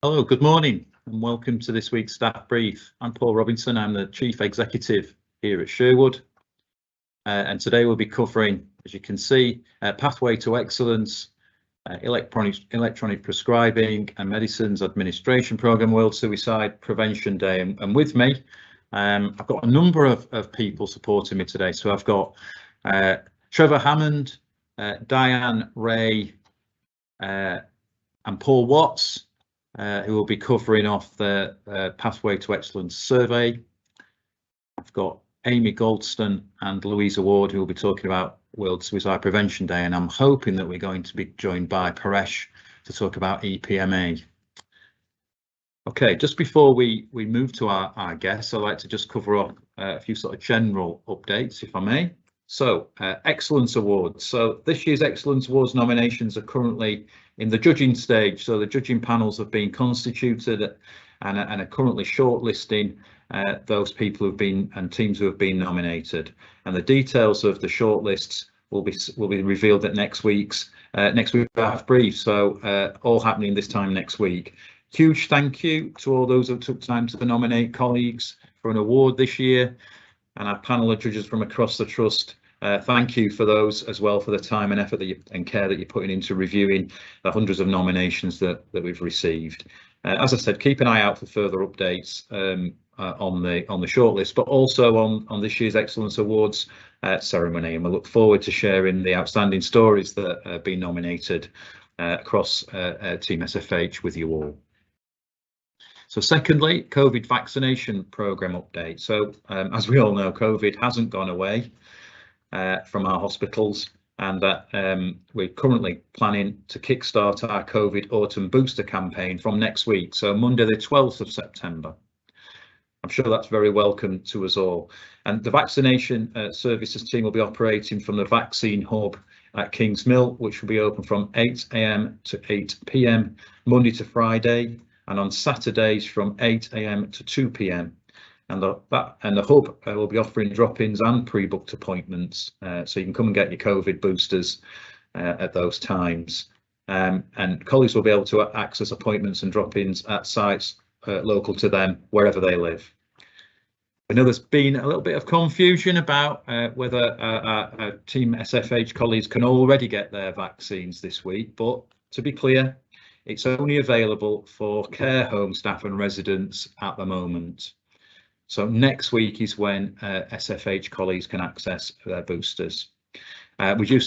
Hello, good morning and welcome to this week's staff brief. I'm Paul Robinson, I'm the Chief Executive here at Sherwood and today we'll be covering, as you can see, Pathway to Excellence, electronic prescribing and medicines administration programme, World Suicide Prevention Day, and with me I've got a number of people supporting me today. So I've got Trevor Hammond, Diane, Ray and Paul Watts, who will be covering off the Pathway to Excellence survey. I've got Amy Goldston and Louisa Ward, who will be talking about World Suicide Prevention Day, and I'm hoping that we're going to be joined by Paresh to talk about EPMA. Okay, just before we move to our guests, I'd like to just cover off a few sort of general updates, if I may. So, Excellence Awards. So this year's Excellence Awards nominations are currently in the judging stage. So the judging panels have been constituted and are currently shortlisting those people who've been and teams who have been nominated. And the details of the shortlists will be revealed at next week's staff brief. So all happening this time next week. Huge thank you to all those who took time to nominate colleagues for an award this year, and our panel of judges from across the trust. Thank you for those as well, for the time and effort and care that you're putting into reviewing the hundreds of nominations that we've received. As I said, keep an eye out for further updates on the shortlist, but also on this year's Excellence Awards ceremony, and we look forward to sharing the outstanding stories that have been nominated across Team SFH with you all. So secondly, COVID vaccination programme update. So as we all know, COVID hasn't gone away from our hospitals, and that we're currently planning to kickstart our COVID autumn booster campaign from next week, so Monday the 12th of September. I'm sure that's very welcome to us all. And the vaccination services team will be operating from the vaccine hub at Kings Mill, which will be open from 8 AM to 8 PM, Monday to Friday, and on Saturdays from 8 AM to 2 PM. And the hub will be offering drop-ins and pre-booked appointments, so you can come and get your COVID boosters at those times. And colleagues will be able to access appointments and drop-ins at sites local to them, wherever they live. I know there's been a little bit of confusion about whether our Team SFH colleagues can already get their vaccines this week, but to be clear, it's only available for care home staff and residents at the moment. So next week is when SFH colleagues can access their boosters. We're due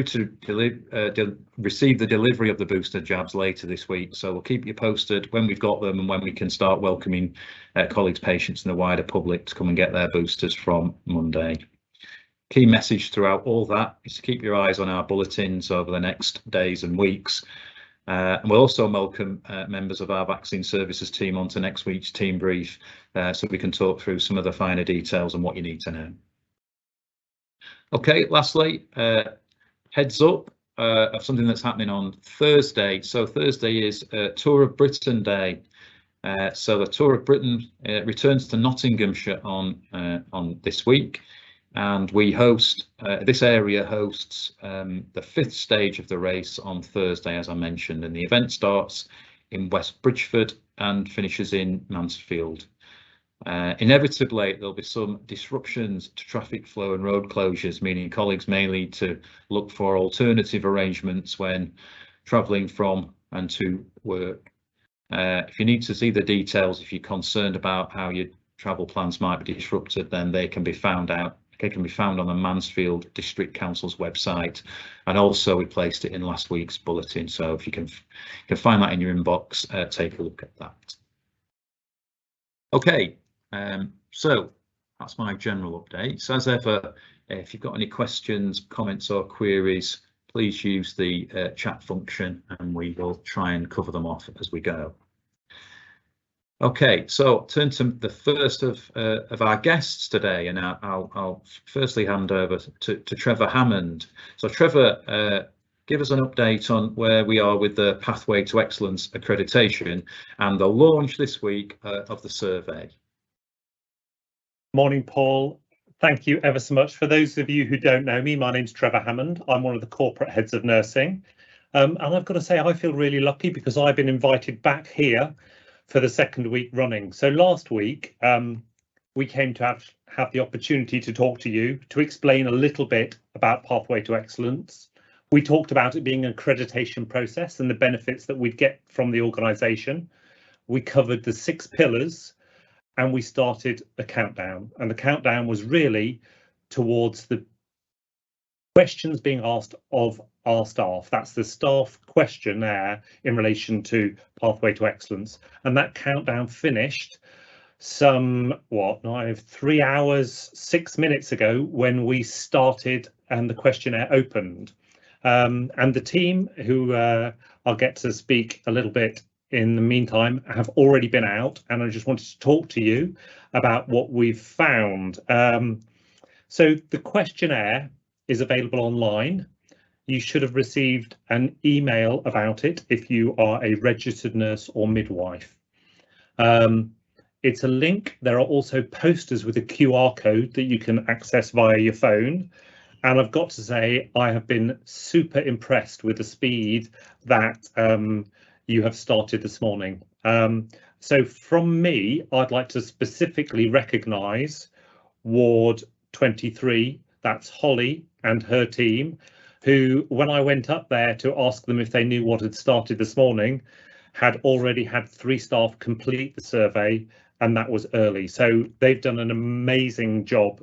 to receive the delivery of the booster jabs later this week, so we'll keep you posted when we've got them and when we can start welcoming colleagues, patients and the wider public to come and get their boosters from Monday. Key message throughout all that is to keep your eyes on our bulletins over the next days and weeks. And we'll also welcome members of our vaccine services team onto next week's team brief, so we can talk through some of the finer details and what you need to know. Okay, lastly, heads up of something that's happening on Thursday. So Thursday is Tour of Britain Day. So the Tour of Britain returns to Nottinghamshire on this week, and we host this area hosts the 5th stage of the race on Thursday, as I mentioned, and the event starts in West Bridgford and finishes in Mansfield. Inevitably, there'll be some disruptions to traffic flow and road closures, meaning colleagues may need to look for alternative arrangements when travelling from and to work. If you need to see the details, if you're concerned about how your travel plans might be disrupted, then they can be found on the Mansfield District Council's website, and also we placed it in last week's bulletin, so if you can find that in your inbox, take a look at that. Okay, so that's my general updates. As ever, if you've got any questions, comments or queries, please use the chat function and we will try and cover them off as we go. Okay, so turn to the first of our guests today, and I'll firstly hand over to Trevor Hammond. So Trevor, give us an update on where we are with the Pathway to Excellence accreditation and the launch this week of the survey. Morning, Paul. Thank you ever so much. For those of you who don't know me, my name's Trevor Hammond. I'm one of the corporate heads of nursing. And I've got to say, I feel really lucky because I've been invited back here for the second week running. So last week, we came to have the opportunity to talk to you, to explain a little bit about Pathway to Excellence. We talked about it being an accreditation process and the benefits that we'd get from the organisation. We covered the 6 pillars and we started a countdown. And the countdown was really towards the questions being asked of our staff. That's the staff questionnaire in relation to Pathway to Excellence. And that countdown finished some 3 hours 6 minutes ago when we started and the questionnaire opened. And the team, who I'll get to speak a little bit in the meantime, have already been out, and I just wanted to talk to you about what we've found. So the questionnaire is available online. You should have received an email about it if you are a registered nurse or midwife. It's a link. There are also posters with a QR code that you can access via your phone. And I've got to say, I have been super impressed with the speed that you have started this morning. So from me, I'd like to specifically recognise Ward 23, that's Holly and her team, who, when I went up there to ask them if they knew what had started this morning, had already had 3 staff complete the survey, and that was early. So they've done an amazing job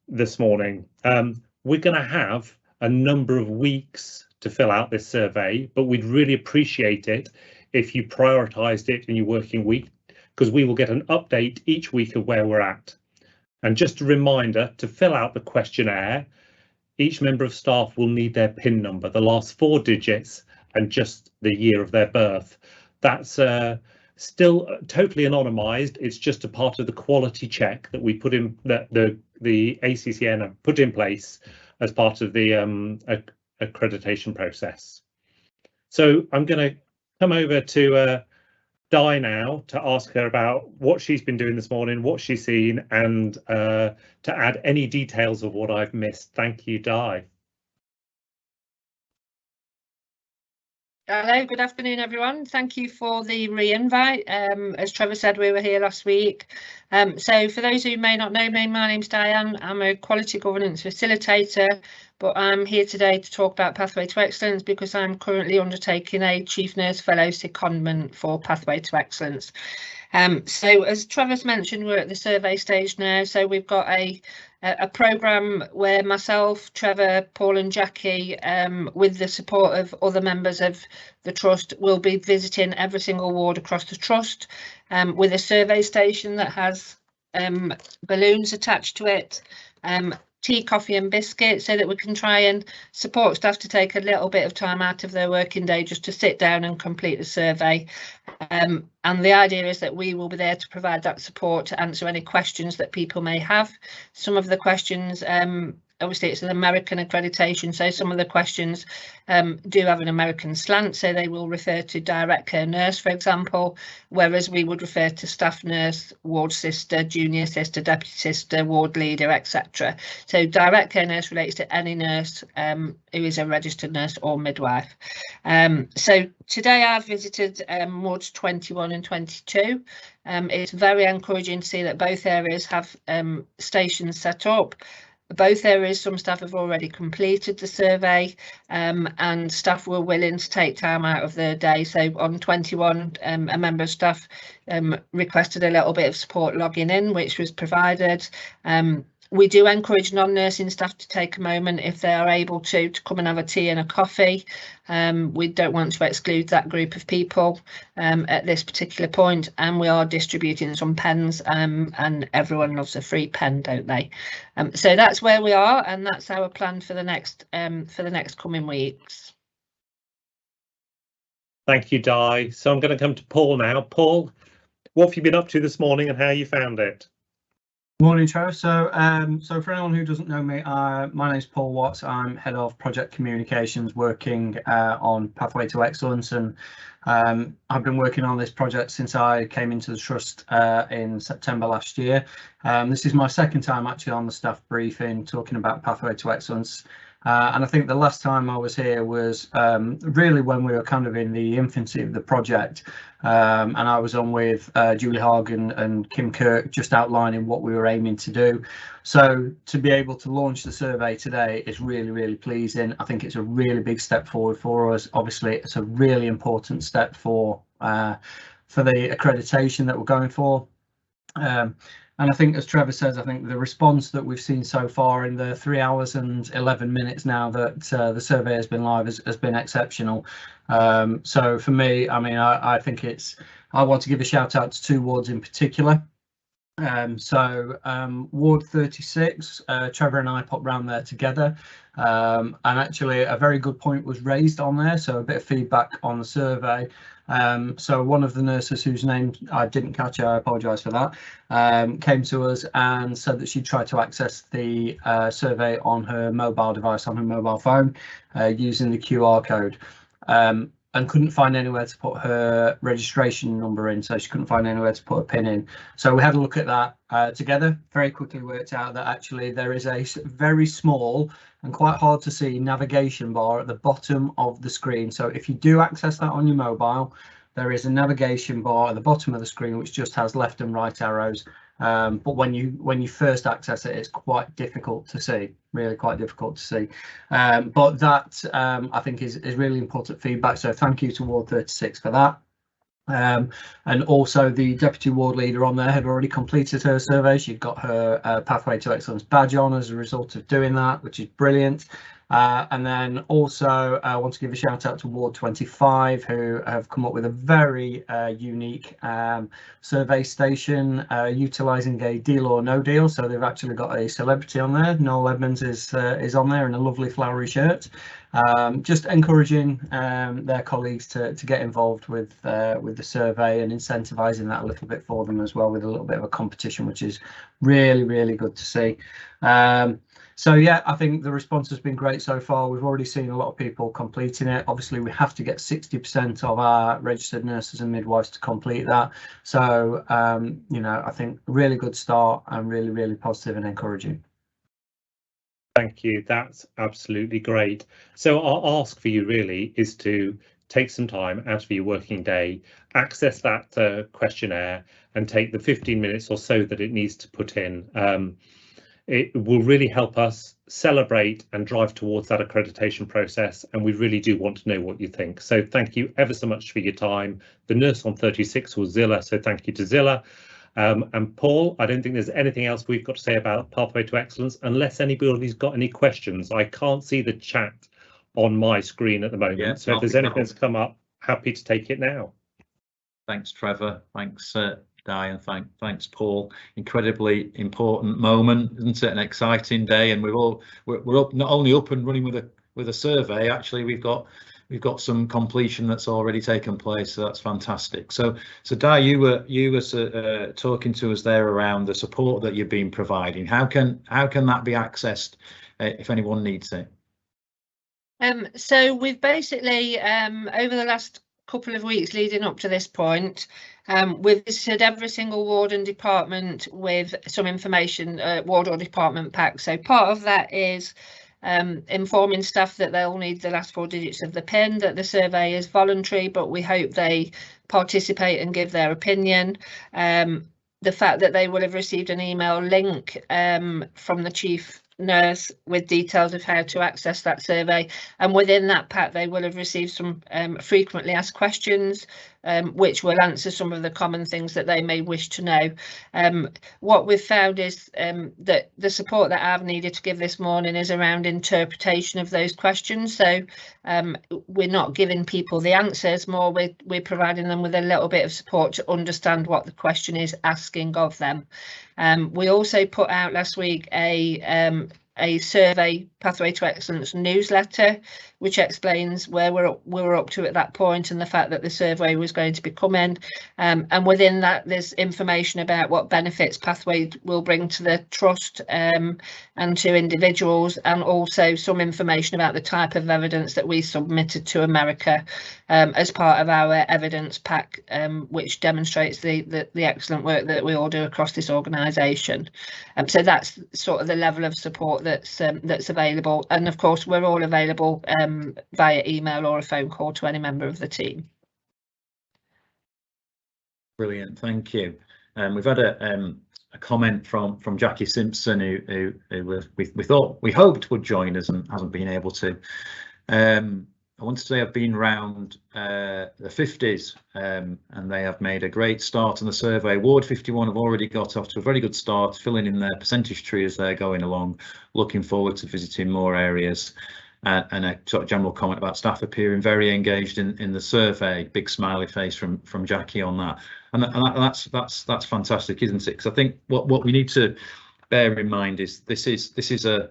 this morning. We're going to have a number of weeks to fill out this survey, but we'd really appreciate it if you prioritised it in your working week, because we will get an update each week of where we're at. And just a reminder, to fill out the questionnaire, each member of staff will need their PIN number, the last 4 digits, and just the year of their birth. That's still totally anonymised. It's just a part of the quality check that we put in, that the ACCN put in place as part of the accreditation process. So I'm going to come over to Di now to ask her about what she's been doing this morning, what she's seen, and to add any details of what I've missed. Thank you, Di. Hello, good afternoon, everyone. Thank you for the re-invite. As Trevor said, we were here last week. So for those who may not know me, my name's Diane. I'm a quality governance facilitator, but I'm here today to talk about Pathway to Excellence because I'm currently undertaking a Chief Nurse Fellow secondment for Pathway to Excellence. So as Trevor's mentioned, we're at the survey stage now. So we've got a programme where myself, Trevor, Paul and Jackie, with the support of other members of the Trust, will be visiting every single ward across the Trust with a survey station that has balloons attached to it, tea, coffee and biscuits, so that we can try and support staff to take a little bit of time out of their working day just to sit down and complete the survey. And the idea is that we will be there to provide that support to answer any questions that people may have. Some of the questions, obviously it's an American accreditation, so some of the questions do have an American slant, so they will refer to direct care nurse, for example, whereas we would refer to staff nurse, ward sister, junior sister, deputy sister, ward leader, etc. So direct care nurse relates to any nurse who is a registered nurse or midwife. So today I've visited wards 21 and 22. It's very encouraging to see that both areas have stations set up. Both areas, some staff have already completed the survey and staff were willing to take time out of their day. So on 21, a member of staff requested a little bit of support logging in, which was provided. We do encourage non-nursing staff to take a moment, if they are able to come and have a tea and a coffee. We don't want to exclude that group of people at this particular point, and we are distributing some pens, and everyone loves a free pen, don't they? So that's where we are, and that's our plan for the next coming weeks. Thank you, Di. So I'm going to come to Paul now. Paul, what have you been up to this morning and how you found it? Morning, Trevor. So for anyone who doesn't know me, my name is Paul Watts. I'm head of project communications, working on Pathway to Excellence, and I've been working on this project since I came into the Trust in September last year. This is my second time actually on the staff briefing talking about Pathway to Excellence. And I think the last time I was here was really when we were kind of in the infancy of the project, and I was on with Julie Hogg and Kim Kirk, just outlining what we were aiming to do. So to be able to launch the survey today is really, really pleasing. I think it's a really big step forward for us. Obviously, it's a really important step for the accreditation that we're going for. And I think, as Trevor says, I think the response that we've seen so far in the 3 hours and 11 minutes now that the survey has been live has been exceptional. So for me, I mean, I think I want to give a shout out to 2 wards in particular. Ward 36, Trevor and I popped round there together, and actually a very good point was raised on there, so a bit of feedback on the survey. So one of the nurses whose name I didn't catch, I apologise for that, came to us and said that she tried to access the survey on her mobile device, on her mobile phone, using the QR code. And couldn't find anywhere to put her registration number in, so she couldn't find anywhere to put a pin in. So we had a look at that together. Very quickly worked out that actually there is a very small and quite hard to see navigation bar at the bottom of the screen. So if you do access that on your mobile, there is a navigation bar at the bottom of the screen which just has left and right arrows. But when you first access it, it's quite difficult to see, really quite difficult to see. But that I think is really important feedback. So thank you to Ward 36 for that. And also the deputy ward leader on there had already completed her survey. She'd got her Pathway to Excellence badge on as a result of doing that, which is brilliant. And then also I want to give a shout out to Ward 25, who have come up with a very unique survey station utilising a deal or no deal. So they've actually got a celebrity on there. Noel Edmonds is on there in a lovely flowery shirt. Just encouraging their colleagues to get involved with the survey and incentivising that a little bit for them as well, with a little bit of a competition, which is really, really good to see. So yeah, I think the response has been great so far. We've already seen a lot of people completing it. Obviously, we have to get 60% of our registered nurses and midwives to complete that. So, you know, I think really good start and really, really positive and encouraging. Thank you. That's absolutely great. So our ask for you really is to take some time out of your working day, access that questionnaire and take the 15 minutes or so that it needs to put in. It will really help us celebrate and drive towards that accreditation process, and we really do want to know what you think. So thank you ever so much for your time. The nurse on 36 was Zilla, so thank you to Zilla. And Paul, I don't think there's anything else we've got to say about Pathway to Excellence, unless anybody's got any questions. I can't see the chat on my screen at the moment, yeah, so if there's anything that's come up, happy to take it now. Thanks, Trevor. Thanks, Diane. Thanks, Paul. Incredibly important moment, isn't it? An exciting day, and we're up, not only up and running with a survey. Actually, we've got some completion that's already taken place, so that's fantastic. So Di, you were talking to us there around the support that you've been providing. How can that be accessed if anyone needs it? So we've basically over the last couple of weeks leading up to this point, we've visited every single ward and department with some information, ward or department pack. So part of that is informing staff that they'll need the last 4 digits of the PIN, that the survey is voluntary, but we hope they participate and give their opinion. The fact that they will have received an email link from the chief nurse with details of how to access that survey, and within that pack they will have received some frequently asked questions which will answer some of the common things that they may wish to know. What we've found is that the support that I've needed to give this morning is around interpretation of those questions. So we're not giving people the answers, more we're providing them with a little bit of support to understand what the question is asking of them. We also put out last week a survey Pathway to Excellence newsletter, which explains where we're up to at that point and the fact that the survey was going to be coming. And within that, there's information about what benefits Pathway will bring to the trust and to individuals, and also some information about the type of evidence that we submitted to America as part of our evidence pack, which demonstrates the excellent work that we all do across this organisation. So that's sort of the level of support that's available. And of course, we're all available via email or a phone call to any member of the team. Brilliant, thank you. We've had a comment from Jackie Simpson, who we hoped would join us and hasn't been able to. I want to say I've been round the 50s and they have made a great start on the survey. Ward 51 have already got off to a very good start, filling in their percentage tree as they're going along. Looking forward to visiting more areas. And a sort of general comment about staff appearing very engaged in the survey. Big smiley face from Jackie on that, and that's fantastic, isn't it? Because I think what we need to bear in mind is this is a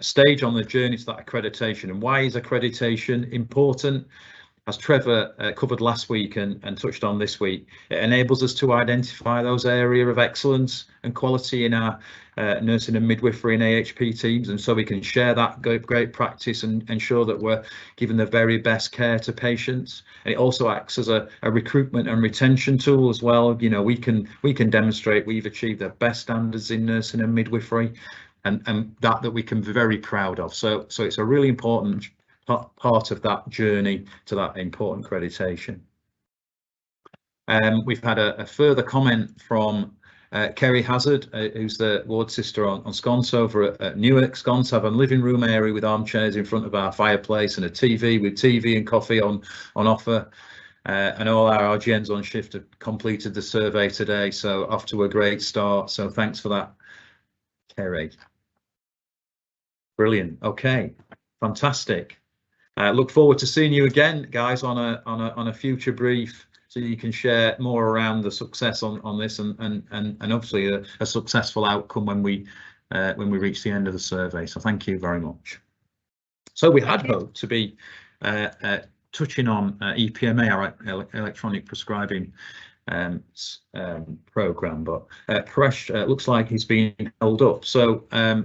stage on the journey to that accreditation. And why is accreditation important? As Trevor covered last week and touched on this week, it enables us to identify those areas of excellence and quality in our nursing and midwifery and AHP teams, and so we can share that great practice and ensure that we're giving the very best care to patients. And it also acts as a recruitment and retention tool as well. You know, we can demonstrate we've achieved the best standards in nursing and midwifery, and that we can be very proud of. So it's a really important part of that journey to that important accreditation. We've had a further comment from Kerry Hazard, who's the ward sister on sconce over at Newark. Sconce have a living room area with armchairs in front of our fireplace and a TV with TV and coffee on offer. And all our RGNs on shift have completed the survey today, so off to a great start. So thanks for that, Kerry. Brilliant. Okay, fantastic. Look forward to seeing you again, guys, on a future brief, so you can share more around the success on this and obviously a successful outcome when we reach the end of the survey. So thank you very much. So we had hoped to be touching on EPMA, our electronic prescribing program, but Paresh looks like he's being held up. So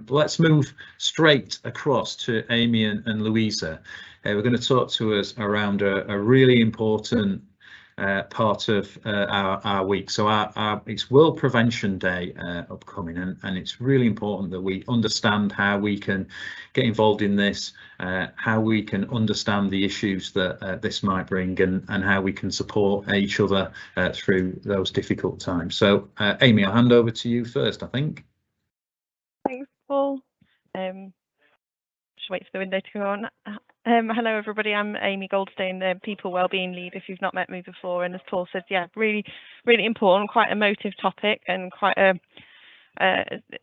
let's move straight across to Amy and Louisa. We're going to talk to us around a really important part of our week. So it's World Prevention Day upcoming, and it's really important that we understand how we can get involved in this, how we can understand the issues that this might bring, and how we can support each other through those difficult times. So Amy, I'll hand over to you first, I think. Thanks, Paul. Just wait for the window to go on. Hello everybody, I'm Amy Goldstein, the People Wellbeing Lead, if you've not met me before. And as Paul said, yeah, really important, quite emotive topic, and quite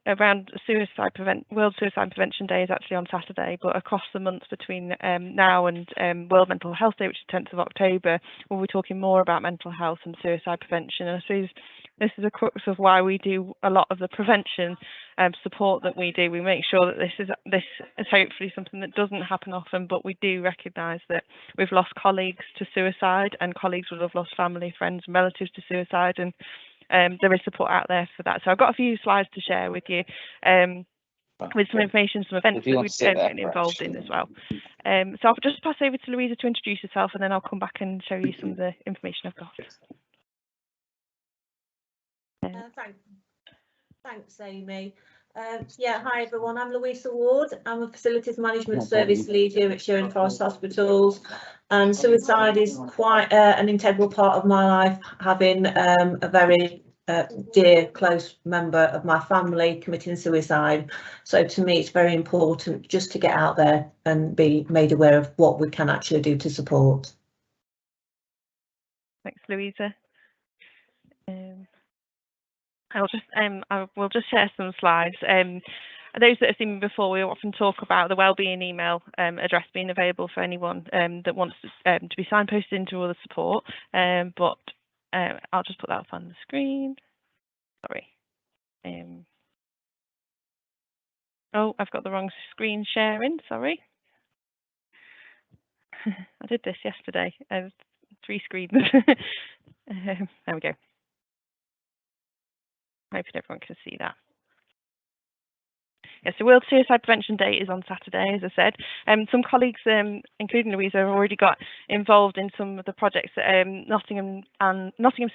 around World Suicide Prevention Day is actually on Saturday, but across the month between now and World Mental Health Day, which is 10th of October, we'll be talking more about mental health and suicide prevention. And I suppose this is a crux of why we do a lot of the prevention support that we do. We make sure that this is hopefully something that doesn't happen often, but we do recognise that we've lost colleagues to suicide, and colleagues will have lost family, friends and relatives to suicide, and there is support out there for that. So I've got a few slides to share with you with some information, some events that we've been involved in as well. So I'll just pass over to Louisa to introduce herself, and then I'll come back and show you some of the information I've got. Thanks, Amy. Yeah, hi everyone, I'm Louisa Ward. I'm a Facilities Management Service Lead here at Sherwin Forest Hospitals, and suicide is quite an integral part of my life, having a very dear, close member of my family committing suicide. So to me it's very important just to get out there and be made aware of what we can actually do to support. Thanks, Louisa. I will just share some slides. Those that have seen me before, we often talk about the wellbeing email address being available for anyone that wants to be signposted into other support. But I'll just put that up on the screen. Sorry. Oh, I've got the wrong screen sharing. Sorry. I did this yesterday. 3 screens. There we go. Hoping everyone can see that. Yeah, so World Suicide Prevention Day is on Saturday, as I said. Some colleagues, including Louisa, have already got involved in some of the projects that Nottingham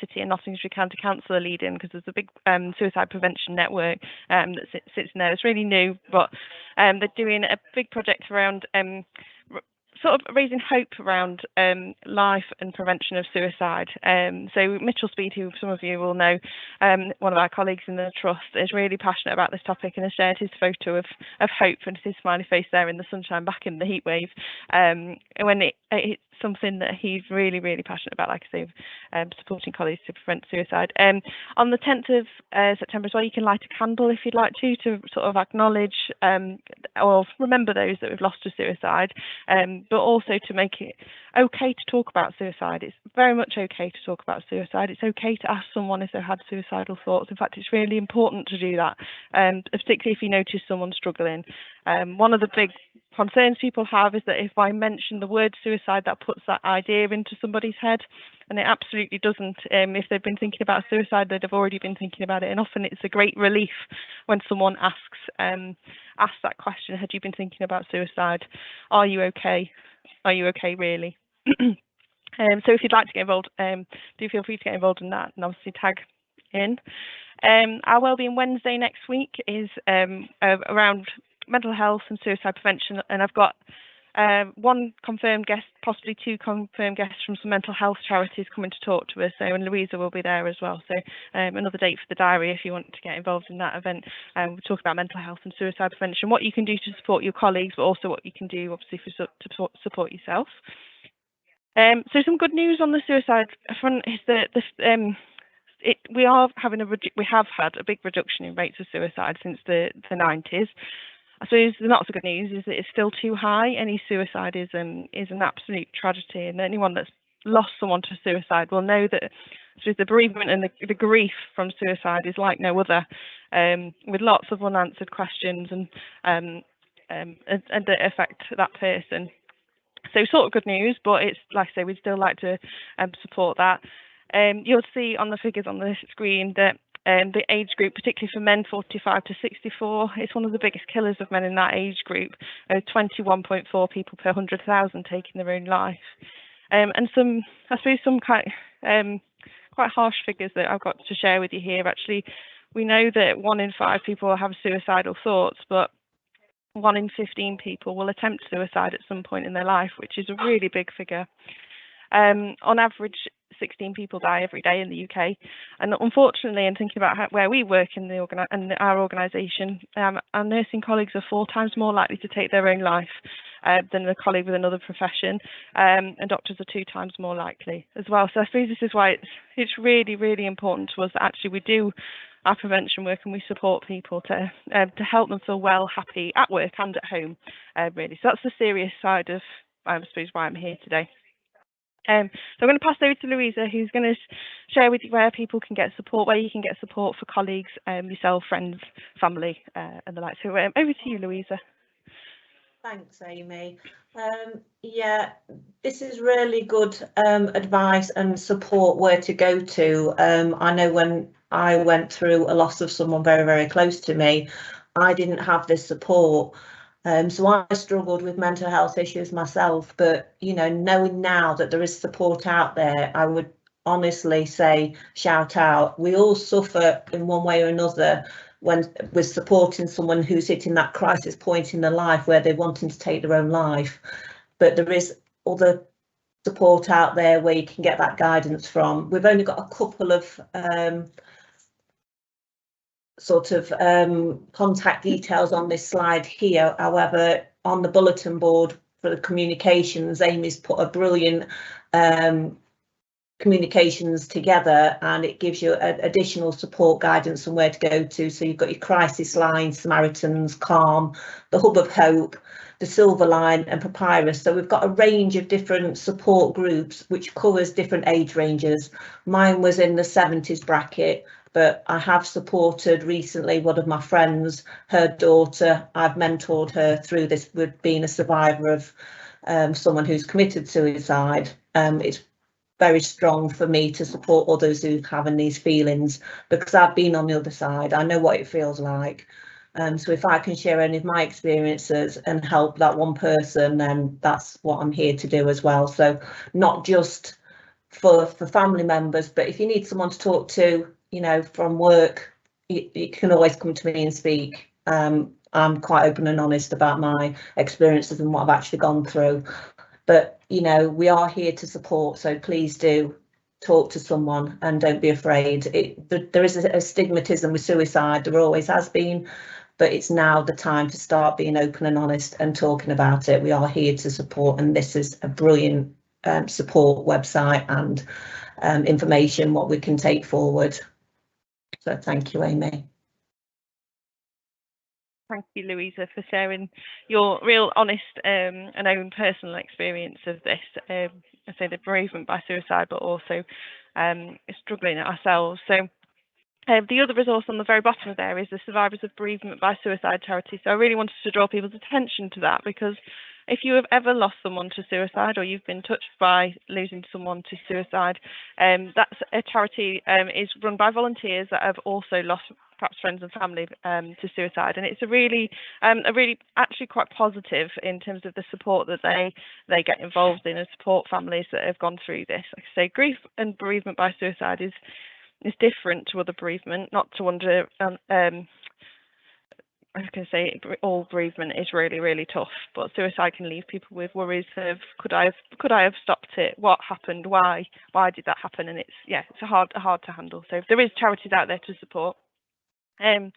City and Nottinghamshire County Council are leading, because there's a big suicide prevention network that sits in there. It's really new, but They're doing a big project around sort of raising hope around life and prevention of suicide. So Mitchell Speed, who some of you will know, one of our colleagues in the trust, is really passionate about this topic and has shared his photo of hope and his smiley face there in the sunshine back in the heat wave. When it's something that he's really, really passionate about, like I say, supporting colleagues to prevent suicide. On the 10th of September as well, you can light a candle if you'd like to sort of acknowledge or remember those that we've lost to suicide. But also to make it okay to talk about suicide. It's very much okay to talk about suicide. It's okay to ask someone if they've had suicidal thoughts. In fact, it's really important to do that, particularly if you notice someone struggling. One of the big concerns people have is that if I mention the word suicide, that puts that idea into somebody's head, and it absolutely doesn't. If they've been thinking about suicide, they'd have already been thinking about it, and often it's a great relief when someone asks that question: had you been thinking about suicide? Are you okay? Are you okay, really? So if you'd like to get involved, do feel free to get involved in that, and obviously tag in. Our Wellbeing Wednesday next week is around mental health and suicide prevention, and I've got one confirmed guest, possibly two confirmed guests from some mental health charities coming to talk to us, so, and Louisa will be there as well. So another date for the diary if you want to get involved in that event. We'll talk about mental health and suicide prevention, what you can do to support your colleagues, but also what you can do obviously to support yourself. So some good news on the suicide front is that we have had a big reduction in rates of suicide since the 90s. I suppose the not so good news is that it's still too high. Any suicide is an absolute tragedy, and anyone that's lost someone to suicide will know that the bereavement and the grief from suicide is like no other, with lots of unanswered questions and that affect that person. So sort of good news, but it's like I say, we'd still like to support that. You'll see on the figures on the screen that the age group, particularly for men 45 to 64, it's one of the biggest killers of men in that age group. 21.4 people per 100,000 taking their own life. And some, I suppose, some quite harsh figures that I've got to share with you here. Actually, we know that 1 in 5 people have suicidal thoughts, but 1 in 15 people will attempt suicide at some point in their life, which is a really big figure. On average, 16 people die every day in the UK, and unfortunately, in thinking about where we work in our organisation, our nursing colleagues are 4 times more likely to take their own life than a colleague with another profession, and doctors are 2 times more likely as well. So I suppose this is why it's really, really important to us that actually we do our prevention work and we support people to help them feel well, happy at work and at home, really. So that's the serious side of, I suppose, why I'm here today. So I'm going to pass over to Louisa, who's going to share with you where people can get support, where you can get support for colleagues, yourself, friends, family, and the like. So over to you, Louisa. Thanks, Amy. Yeah, this is really good advice and support where to go to. I know when I went through a loss of someone very, very close to me, I didn't have this support. So I struggled with mental health issues myself, but, you know, knowing now that there is support out there, I would honestly say, shout out. We all suffer in one way or another when we're supporting someone who's hitting that crisis point in their life where they're wanting to take their own life. But there is other support out there where you can get that guidance from. We've only got a couple of contact details on this slide here. However, on the bulletin board for the communications, Amy's put a brilliant communications together, and it gives you additional support guidance and where to go to. So you've got your crisis line, Samaritans, Calm, the Hub of Hope, the Silver Line and Papyrus. So we've got a range of different support groups which covers different age ranges. Mine was in the 70s bracket, but I have supported recently one of my friends, her daughter. I've mentored her through this with being a survivor of someone who's committed suicide. It's very strong for me to support others who having these feelings because I've been on the other side. I know what it feels like. So if I can share any of my experiences and help that one person, then that's what I'm here to do as well. So not just for family members, but if you need someone to talk to, you know, from work, you can always come to me and speak. I'm quite open and honest about my experiences and what I've actually gone through. But, you know, we are here to support, so please do talk to someone and don't be afraid. There is a stigmatism with suicide, there always has been, but it's now the time to start being open and honest and talking about it. We are here to support, and this is a brilliant support website and information what we can take forward. So thank you, Amy. Thank you, Louisa, for sharing your real honest and own personal experience of this. I say the bereavement by suicide, but also struggling ourselves. So the other resource on the very bottom of there is the Survivors of Bereavement by Suicide charity. So I really wanted to draw people's attention to that, because if you have ever lost someone to suicide, or you've been touched by losing someone to suicide, that's a charity is run by volunteers that have also lost perhaps friends and family to suicide, and it's a really actually quite positive in terms of the support that they get involved in and support families that have gone through this. Like I say, grief and bereavement by suicide is different to other bereavement. Not to wonder, I was going to say all bereavement is really, really tough, but suicide can leave people with worries of could I have stopped it? What happened? Why did that happen? And it's hard to handle. So there is charities out there to support. And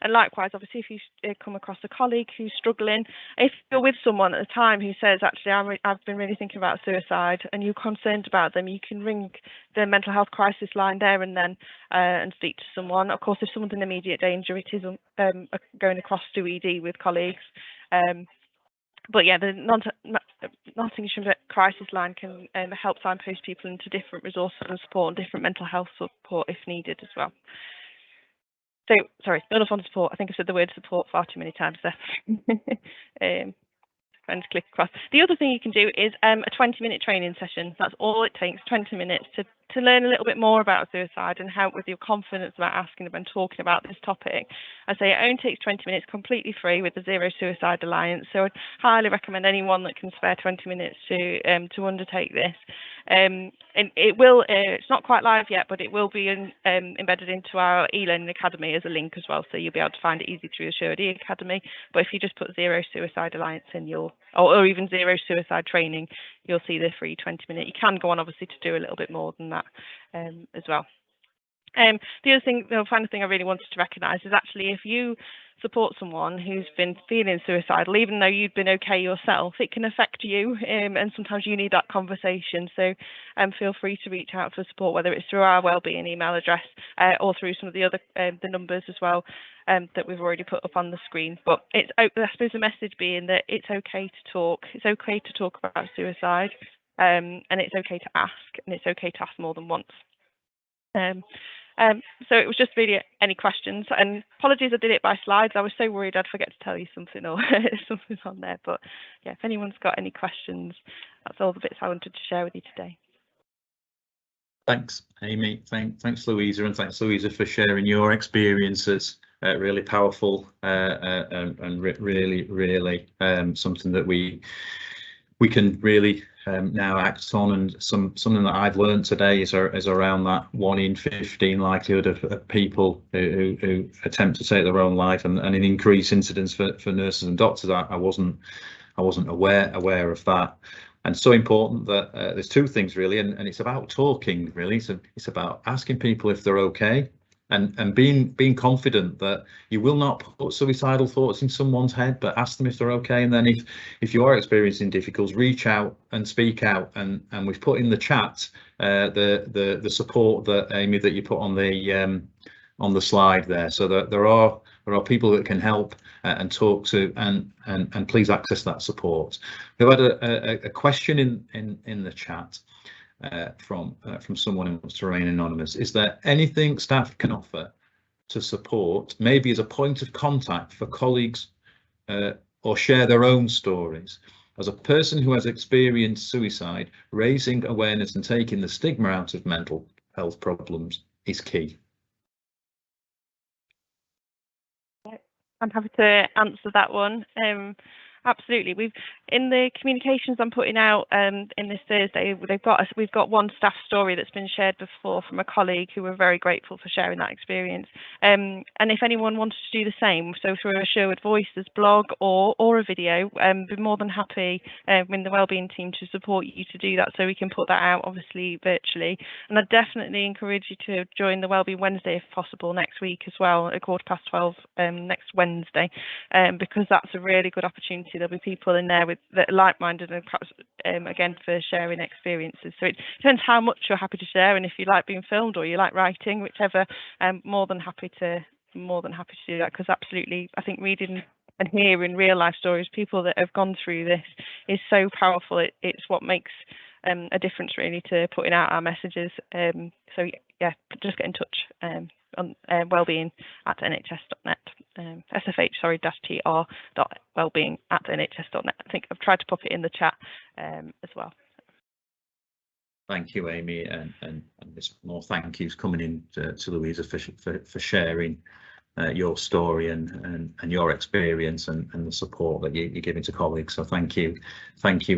likewise, obviously, if you come across a colleague who's struggling, if you're with someone at the time who says, actually, I've been really thinking about suicide, and you're concerned about them, you can ring the mental health crisis line there and then and speak to someone. Of course, if someone's in immediate danger, it is going across to ED with colleagues. But yeah, the Nottinghamshire Crisis Line can help signpost people into different resources and support and different mental health support if needed as well. So, sorry, enough on support. I think I've said the word support far too many times there. And click across. The other thing you can do is a 20-minute training session. That's all it takes, 20 minutes to learn a little bit more about suicide and help with your confidence about asking and talking about this topic. I say it only takes 20 minutes, completely free, with the Zero Suicide Alliance. So I'd highly recommend anyone that can spare 20 minutes to undertake this. And it will, it's not quite live yet, but it will be embedded into our e-learning academy as a link as well. So you'll be able to find it easy through the Sherwood Academy. But if you just put Zero Suicide Alliance in or even Zero Suicide Training, you'll see the free 20-minute. You can go on obviously to do a little bit more than that as well. The final thing I really wanted to recognise is actually if you support someone who's been feeling suicidal, even though you've been okay yourself, it can affect you, and sometimes you need that conversation. So feel free to reach out for support, whether it's through our wellbeing email address or through some of the other the numbers as well that we've already put up on the screen. But it's, I suppose the message being that it's okay to talk. It's okay to talk about suicide, and it's okay to ask, and it's okay to ask more than once. So it was just really any questions, and apologies I did it by slides. I was so worried I'd forget to tell you something or something on there, but yeah, if anyone's got any questions, that's all the bits I wanted to share with you today. Thanks, Amy. Thanks, Louisa, and thanks, Louisa, for sharing your experiences. Really powerful and really something that we can really now act on, and something that I've learned today is around that 1 in 15 likelihood of people who attempt to take their own life, and an increased incidence for nurses and doctors. I wasn't aware of that, and so important that there's two things really, and it's about talking really. So it's about asking people if they're okay, and being confident that you will not put suicidal thoughts in someone's head, but ask them if they're okay. And then if you are experiencing difficulties, reach out and speak out. And we've put in the chat the support that Amy, that you put on the slide there, so that there are people that can help and talk to, and please access that support. We've had a question in the chat from someone who wants to remain anonymous. Is there anything staff can offer to support, maybe as a point of contact for colleagues or share their own stories? As a person who has experienced suicide, raising awareness and taking the stigma out of mental health problems is key. I'm happy to answer that one. Absolutely. We've in the communications I'm putting out in this Thursday, we've got one staff story that's been shared before from a colleague who we're very grateful for sharing that experience. And if anyone wanted to do the same, so through a Sherwood Voices blog or a video, be more than happy in the wellbeing team to support you to do that, so we can put that out obviously virtually. And I definitely encourage you to join the Wellbeing Wednesday if possible next week as well at 12:15 next Wednesday, because that's a really good opportunity. There'll be people in there that are like-minded and perhaps again for sharing experiences. So it depends how much you're happy to share, and if you like being filmed or you like writing, whichever. More than happy to do that, because absolutely I think reading and hearing real life stories, people that have gone through this, is so powerful. It's what makes a difference really to putting out our messages. So yeah, just get in touch on wellbeing@nhs.net. SFH-tr.wellbeing@nhs.net. I think I've tried to pop it in the chat as well. Thank you, Amy, and there's more thank yous coming in to Louisa for sharing your story and your experience and the support that you're giving to colleagues. So thank you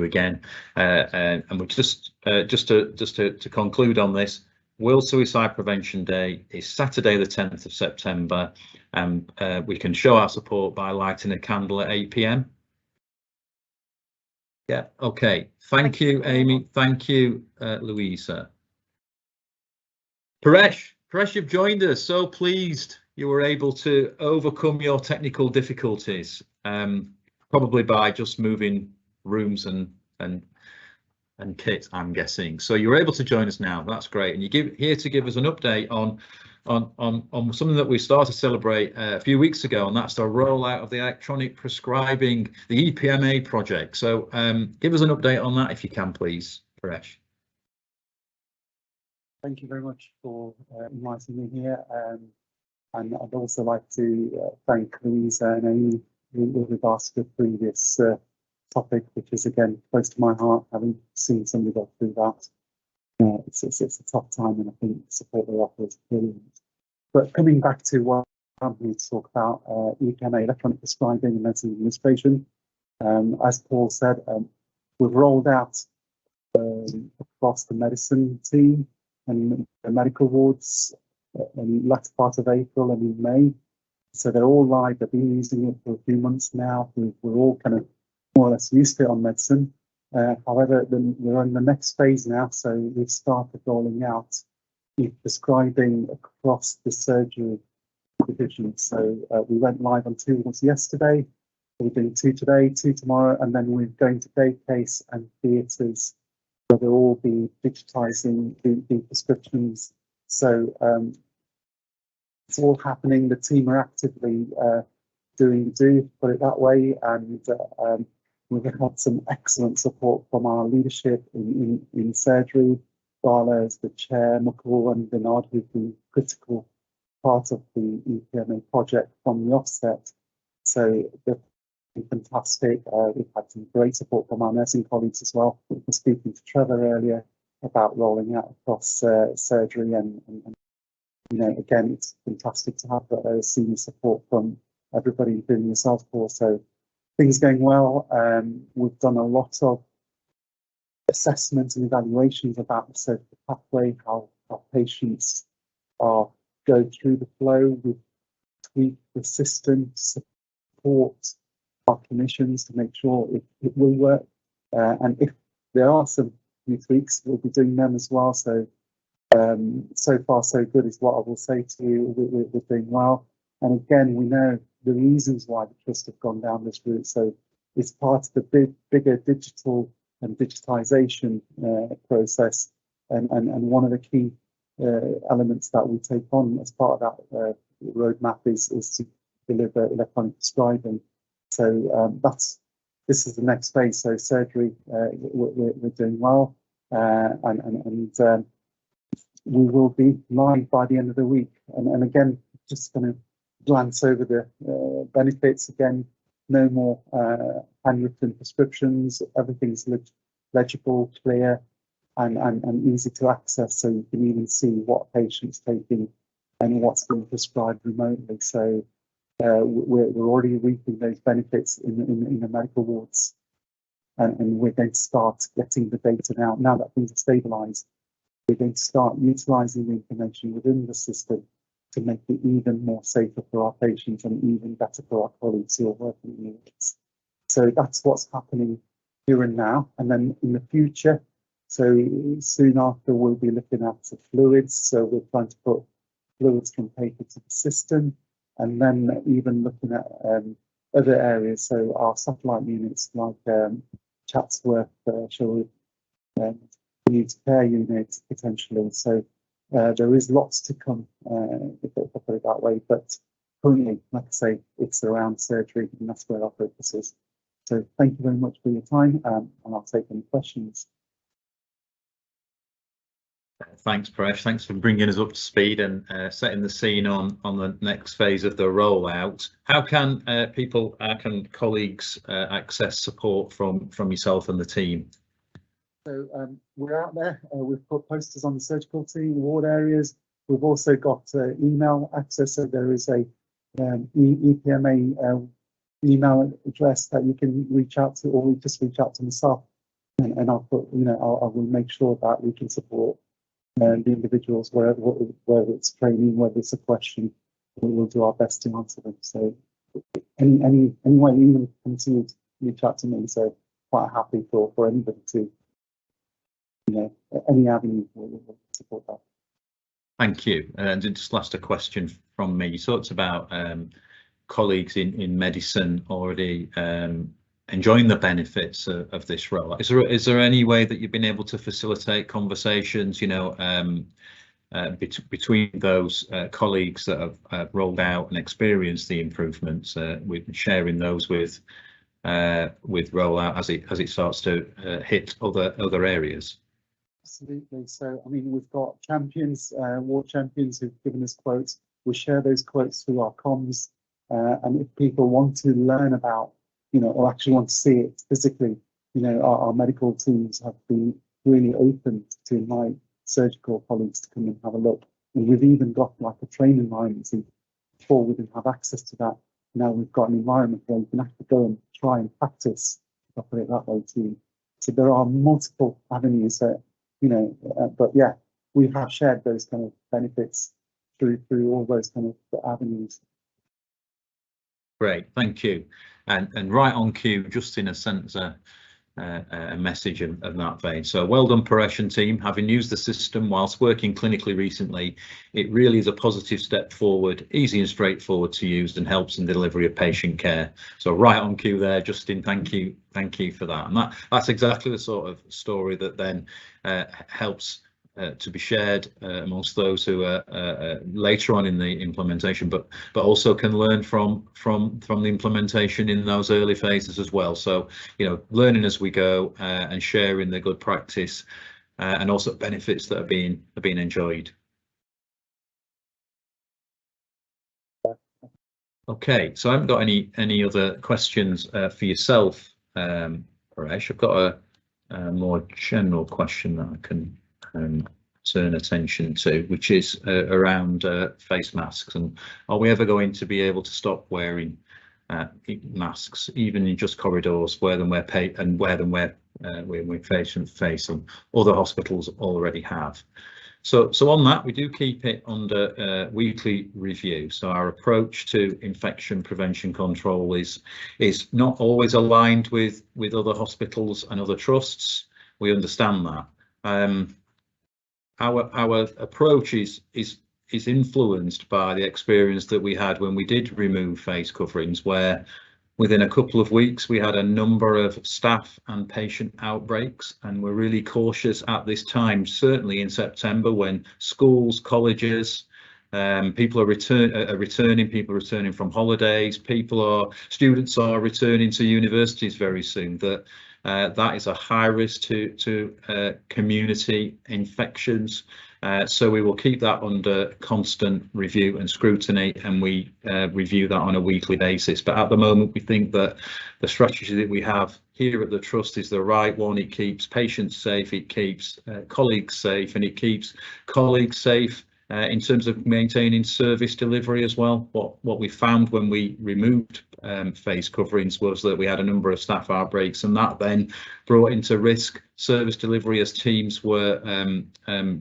again. And we just to conclude on this, World Suicide Prevention Day is Saturday the 10th of September, and we can show our support by lighting a candle at 8 p.m. Yeah, okay. Thank you, Amy. Thank you, Louisa. Paresh, you've joined us. So pleased you were able to overcome your technical difficulties, probably by just moving rooms and kit, I'm guessing. So you're able to join us now. That's great. And you're here to give us an update on something that we started to celebrate a few weeks ago, and that's the rollout of the electronic prescribing, the EPMA project. So give us an update on that if you can, please, Paresh. Thank you very much for inviting me here. And I'd also like to thank Louisa and Amy with regards to the previous topic, which is again close to my heart, having seen somebody go through that. It's a tough time, and I think the support they offer is brilliant. But coming back to what I'm here to talk about, EPMA, electronic prescribing and medicine administration. As Paul said, we've rolled out across the medicine team and the medical wards in the latter part of April and in May. So they're all live. They've been using it for a few months now. We're all kind of more or less used to it on medicine. However, we're in the next phase now. So we've started rolling out prescribing across the surgery division. So we went live on 2 wards yesterday. We're doing 2 today, 2 tomorrow, and then we're going to day case and theatres, where they'll all be digitising the prescriptions. So it's all happening. The team are actively doing put it that way, and we've had some excellent support from our leadership in surgery. Darla as the chair, Mukul and Vinod, who've been critical part of the EPMA project from the offset. So they've been fantastic. We've had some great support from our nursing colleagues as well. We were speaking to Trevor earlier about rolling out across surgery, and you know, again, it's fantastic to have senior support from everybody, including yourself, Paul. So things going well. We've done a lot of assessments and evaluations about the surgical pathway, how our patients go through the flow. We've tweaked the system to support our clinicians to make sure it will work. And if there are some new tweaks, we'll be doing them as well. So so far so good is what I will say to you. We're doing well. And again, we know the reasons why the trust have gone down this route. So it's part of the bigger digital and digitization process, and one of the key elements that we take on as part of that roadmap is to deliver electronic prescribing. So this is the next phase. So surgery, we're doing well, and we will be live by the end of the week. And again, just going to glance over the benefits again. No more handwritten prescriptions. Everything's legible, clear, and easy to access. So you can even see what patient's taking and what's being prescribed remotely. So we're already reaping those benefits in the medical wards, and we're going to start getting the data now that things are stabilised. We're going to start utilising the information within the system to make it even more safer for our patients and even better for our colleagues who are working in the units. So that's what's happening here and now. And then in the future, so soon after, we'll be looking at the fluids. So we're trying to put fluids from paper to the system, and then even looking at other areas. So our satellite units like Chatsworth, community care units potentially. So there is lots to come, if I put it that way. But currently, like I say, it's around surgery, and that's where our focus is. So thank you very much for your time, and I'll take any questions. Thanks, Paresh. Thanks for bringing us up to speed and setting the scene on the next phase of the rollout. How can colleagues access support from yourself and the team? So we're out there. We've put posters on the surgical team, ward areas. We've also got email access. So there is a EPMA email address that you can reach out to, or just reach out to myself, and I'll put, I will make sure that we can support the individuals, whether it's training, whether it's a question, we'll do our best to answer them. So any way, even continue to reach out to me. So quite happy for anybody to, any avenue will support that. Thank you. And just last a question from me. You talked about colleagues in medicine already enjoying the benefits of this role. Is there any way that you've been able to facilitate conversations, between those colleagues that have rolled out and experienced the improvements, with sharing those with rollout as it starts to hit other areas? Absolutely. So I mean, we've got champions, ward champions who've given us quotes. We share those quotes through our comms, and if people want to learn about, or actually want to see it physically, our medical teams have been really open to my surgical colleagues to come and have a look. And we've even got like a training environment. Before we didn't have access to that. Now we've got an environment where you can actually go and try and practice, if I put it that way too. So there are multiple avenues that, but yeah, we have shared those kind of benefits through all those kind of avenues. Great, thank you. And right on cue, just in a sense, a message of that vein. So well done, Paresh and team. Having used the system whilst working clinically recently, it really is a positive step forward, easy and straightforward to use, and helps in the delivery of patient care. So right on cue there, Justin, thank you for that. And that's exactly the sort of story that then helps to be shared amongst those who are later on in the implementation, but also can learn from the implementation in those early phases as well. So learning as we go and sharing the good practice and also benefits that are being enjoyed. Okay, so I haven't got any other questions for yourself, Paresh. I've got a more general question that I can turn attention to, which is around face masks, and are we ever going to be able to stop wearing masks, even in just corridors, wear them where we're patient facing? Other hospitals already have. So on that, we do keep it under weekly review. So our approach to infection prevention control is not always aligned with other hospitals and other trusts. We understand that. Our approach is influenced by the experience that we had when we did remove face coverings, where within a couple of weeks we had a number of staff and patient outbreaks, and we're really cautious at this time, certainly in September, when schools, colleges, people are returning, people are returning from holidays, students are returning to universities very soon, that is a high risk to community infections. So we will keep that under constant review and scrutiny, and we review that on a weekly basis. But at the moment, we think that the strategy that we have here at the Trust is the right one. It keeps patients safe, it keeps colleagues safe, and it keeps colleagues safe in terms of maintaining service delivery as well. What we found when we removed face coverings was that we had a number of staff outbreaks, and that then brought into risk service delivery as teams were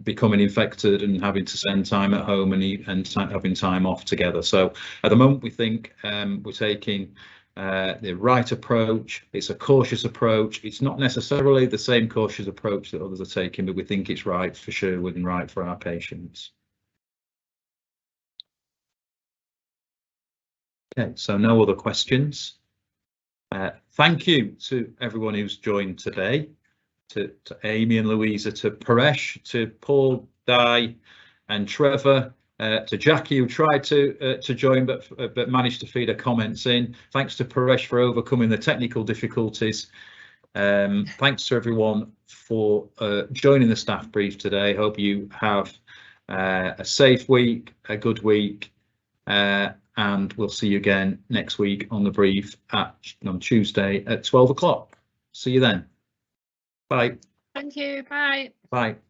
becoming infected and having to spend time at home and having time off together. So at the moment we think we're taking the right approach. It's a cautious approach. It's not necessarily the same cautious approach that others are taking, but we think it's right for Sherwood and right for our patients. Okay, so no other questions. Thank you to everyone who's joined today, to Amy and Louisa, to Paresh, to Paul, Di and Trevor, to Jackie, who tried to join but managed to feed her comments in. Thanks to Paresh for overcoming the technical difficulties. Thanks to everyone for joining the staff brief today. Hope you have a safe week, a good week, and we'll see you again next week on the brief on Tuesday at 12 o'clock. See you then. Bye. Thank you. Bye. Bye.